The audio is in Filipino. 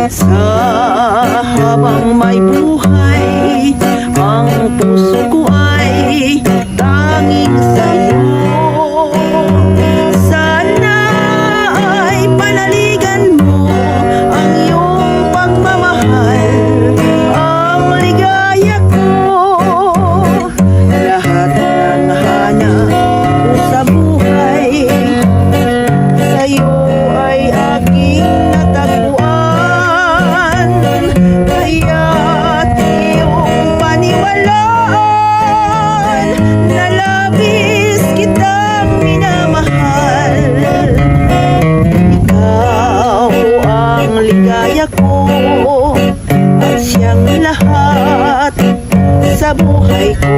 Sa habang may buhay, ang puso ko ay tanging sa'yo. Sana ay panaligan mo ang iyong pagmamahal, ang ligaya ko. Lahat ng hanap ko sa buhay, sa'yo ay aking natagpuan. Kaya't iyong paniwalaan na labis kitang minamahal. Ikaw ang ligaya ko at siyang lahat sa buhay ko.